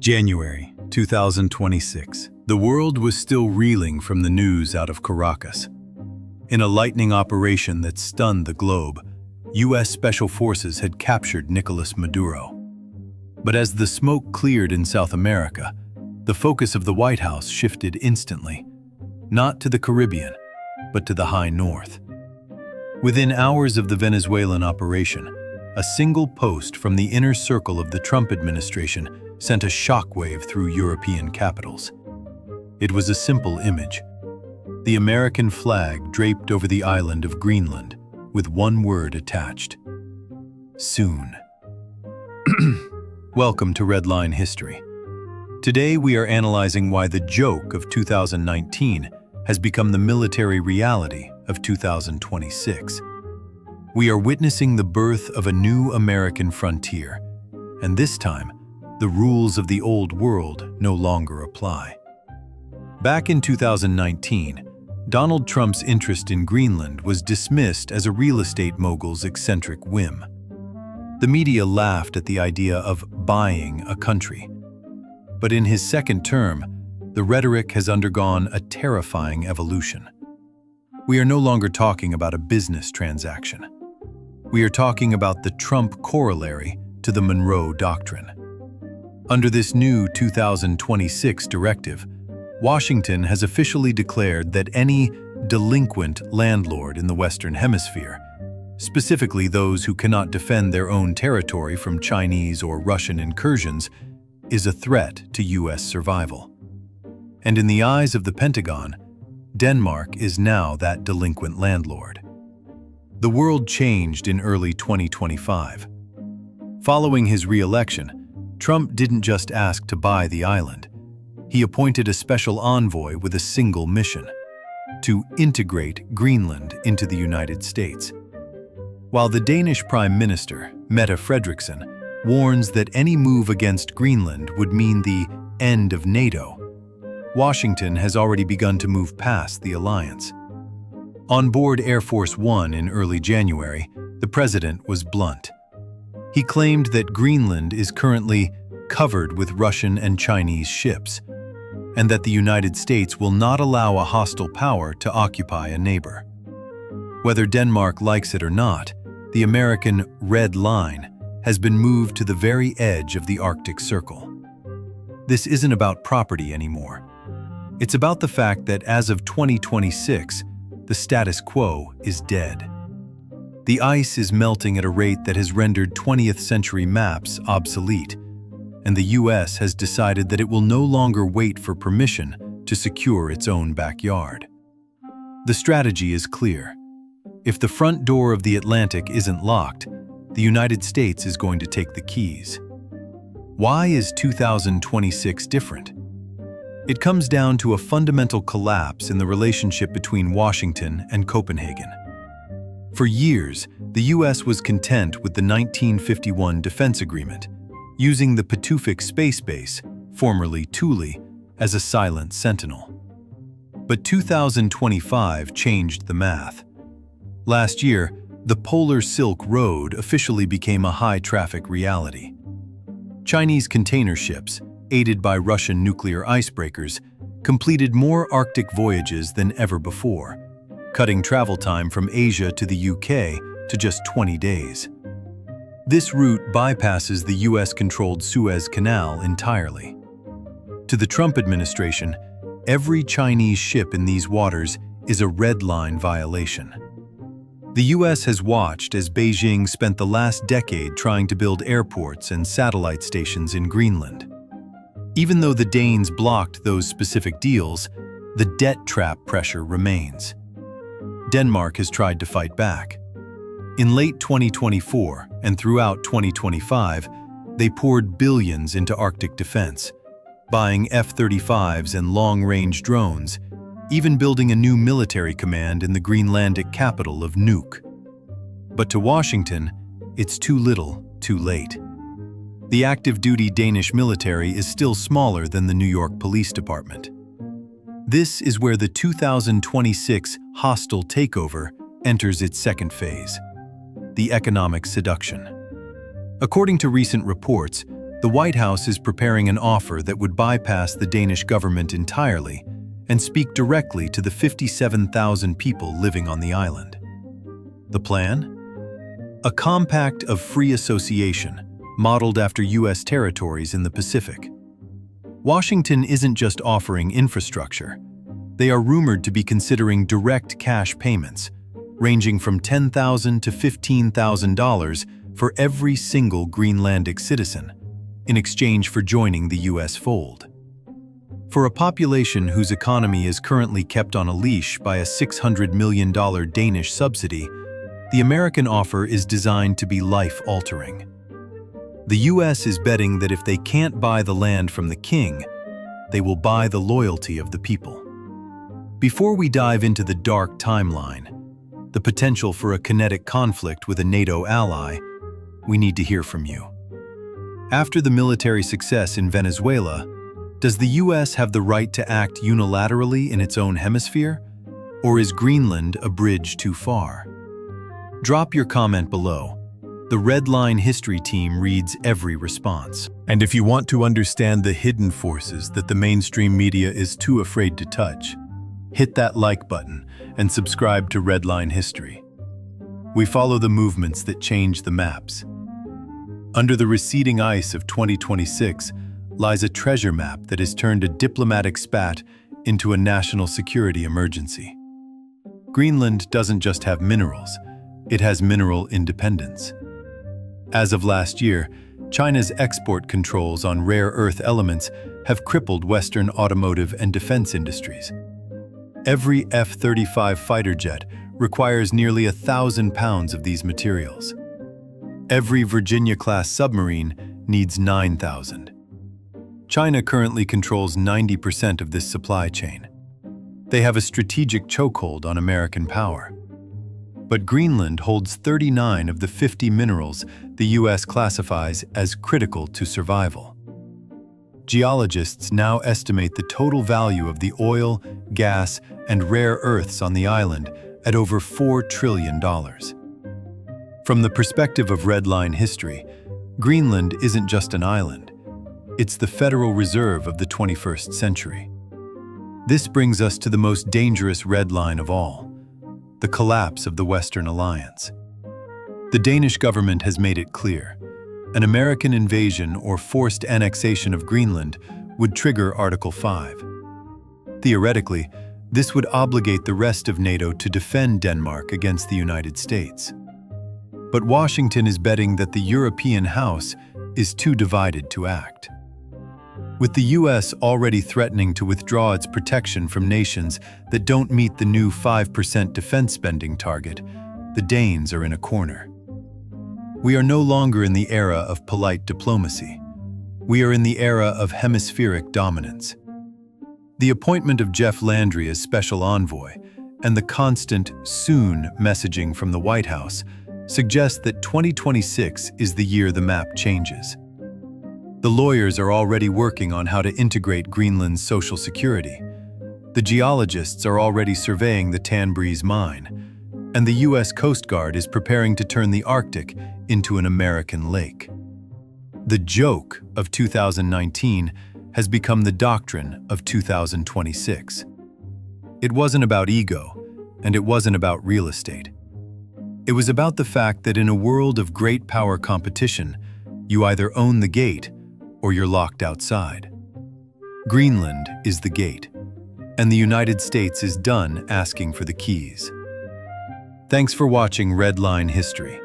January 2026. The world was still reeling from the news out of Caracas. In a lightning operation that stunned the globe, U.S. Special Forces had captured Nicolás Maduro. But as the smoke cleared in South America, the focus of the White House shifted instantly, not to the Caribbean, but to the high north. Within hours of the Venezuelan operation, a single post from the inner circle of the Trump administration sent a shockwave through European capitals. It was a simple image: the American flag draped over the island of Greenland, with one word attached: soon. Welcome to Redline History. Today we are analyzing why the joke of 2019 has become the military reality of 2026. We are witnessing the birth of a new American frontier, and this time, the rules of the old world no longer apply. Back in 2019, Donald Trump's interest in Greenland was dismissed as a real estate mogul's eccentric whim. The media laughed at the idea of buying a country. But in his second term, the rhetoric has undergone a terrifying evolution. We are no longer talking about a business transaction. We are talking about the Trump Corollary to the Monroe Doctrine. Under this new 2026 directive, Washington has officially declared that any delinquent landlord in the Western Hemisphere, specifically those who cannot defend their own territory from Chinese or Russian incursions, is a threat to U.S. survival. And in the eyes of the Pentagon, Denmark is now that delinquent landlord. The world changed in early 2025. Following his re-election, Trump didn't just ask to buy the island. He appointed a special envoy with a single mission: to integrate Greenland into the United States. While the Danish Prime Minister, Mette Frederiksen, warns that any move against Greenland would mean the end of NATO, Washington has already begun to move past the alliance. On board Air Force One in early January, the president was blunt. He claimed that Greenland is currently covered with Russian and Chinese ships, and that the United States will not allow a hostile power to occupy a neighbor. Whether Denmark likes it or not, the American red line has been moved to the very edge of the Arctic Circle. This isn't about property anymore. It's about the fact that as of 2026, the status quo is dead. The ice is melting at a rate that has rendered 20th century maps obsolete, and the U.S. has decided that it will no longer wait for permission to secure its own backyard. The strategy is clear. If the front door of the Atlantic isn't locked, the United States is going to take the keys. Why is 2026 different? It comes down to a fundamental collapse in the relationship between Washington and Copenhagen. For years, the U.S. was content with the 1951 Defense Agreement, using the Pituffik Space Base, formerly Thule, as a silent sentinel. But 2025 changed the math. Last year, the Polar Silk Road officially became a high-traffic reality. Chinese container ships, aided by Russian nuclear icebreakers, completed more Arctic voyages than ever before, cutting travel time from Asia to the UK to just 20 days. This route bypasses the US-controlled Suez Canal entirely. To the Trump administration, every Chinese ship in these waters is a red line violation. The US has watched as Beijing spent the last decade trying to build airports and satellite stations in Greenland. Even though the Danes blocked those specific deals, the debt trap pressure remains. Denmark has tried to fight back. In late 2024 and throughout 2025, they poured billions into Arctic defense, buying F-35s and long-range drones, even building a new military command in the Greenlandic capital of Nuuk. But to Washington, it's too little, too late. The active-duty Danish military is still smaller than the New York Police Department. This is where the 2026 hostile takeover enters its second phase: the economic seduction. According to recent reports, The White House is preparing an offer that would bypass the Danish government entirely and speak directly to the 57,000 people living on the island. The plan? A compact of free association, modeled after U.S. territories in the Pacific. Washington isn't just offering infrastructure. They are rumored to be considering direct cash payments, ranging from $10,000 to $15,000 for every single Greenlandic citizen, in exchange for joining the U.S. fold. For a population whose economy is currently kept on a leash by a $600 million Danish subsidy, the American offer is designed to be life-altering. The U.S. is betting that if they can't buy the land from the king, they will buy the loyalty of the people. Before we dive into the dark timeline, the potential for a kinetic conflict with a NATO ally, we need to hear from you. After the military success in Venezuela, does the U.S. have the right to act unilaterally in its own hemisphere? Or is Greenland a bridge too far? Drop your comment below. The Red Line History team reads every response. And if you want to understand the hidden forces that the mainstream media is too afraid to touch, hit that like button and subscribe to Red Line History. We follow the movements that change the maps. Under the receding ice of 2026 lies a treasure map that has turned a diplomatic spat into a national security emergency. Greenland doesn't just have minerals, it has mineral independence. As of last year, China's export controls on rare earth elements have crippled Western automotive and defense industries. Every F-35 fighter jet requires nearly 1,000 pounds of these materials. Every Virginia-class submarine needs 9,000. China currently controls 90% of this supply chain. They have a strategic chokehold on American power. But Greenland holds 39 of the 50 minerals the U.S. classifies as critical to survival. Geologists now estimate the total value of the oil, gas, and rare earths on the island at over $4 trillion. From the perspective of Red Line history, Greenland isn't just an island. It's the Federal Reserve of the 21st century. This brings us to the most dangerous red line of all, the collapse of the Western Alliance. The Danish government has made it clear. An American invasion or forced annexation of Greenland would trigger Article 5. Theoretically, this would obligate the rest of NATO to defend Denmark against the United States. But Washington is betting that the European House is too divided to act. With the U.S. already threatening to withdraw its protection from nations that don't meet the new 5% defense spending target, the Danes are in a corner. We are no longer in the era of polite diplomacy. We are in the era of hemispheric dominance. The appointment of Jeff Landry as special envoy and the constant "soon" messaging from the White House suggest that 2026 is the year the map changes. The lawyers are already working on how to integrate Greenland's social security. The geologists are already surveying the Tanbreeze mine, and the U.S. Coast Guard is preparing to turn the Arctic into an American lake. The joke of 2019 has become the doctrine of 2026. It wasn't about ego, and it wasn't about real estate. It was about the fact that in a world of great power competition, you either own the gate or you're locked outside. Greenland is the gate, and the United States is done asking for the keys. Thanks for watching Red Line History.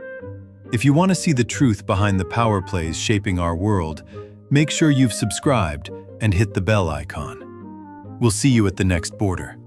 If you want to see the truth behind the power plays shaping our world, make sure you've subscribed and hit the bell icon. We'll see you at the next border.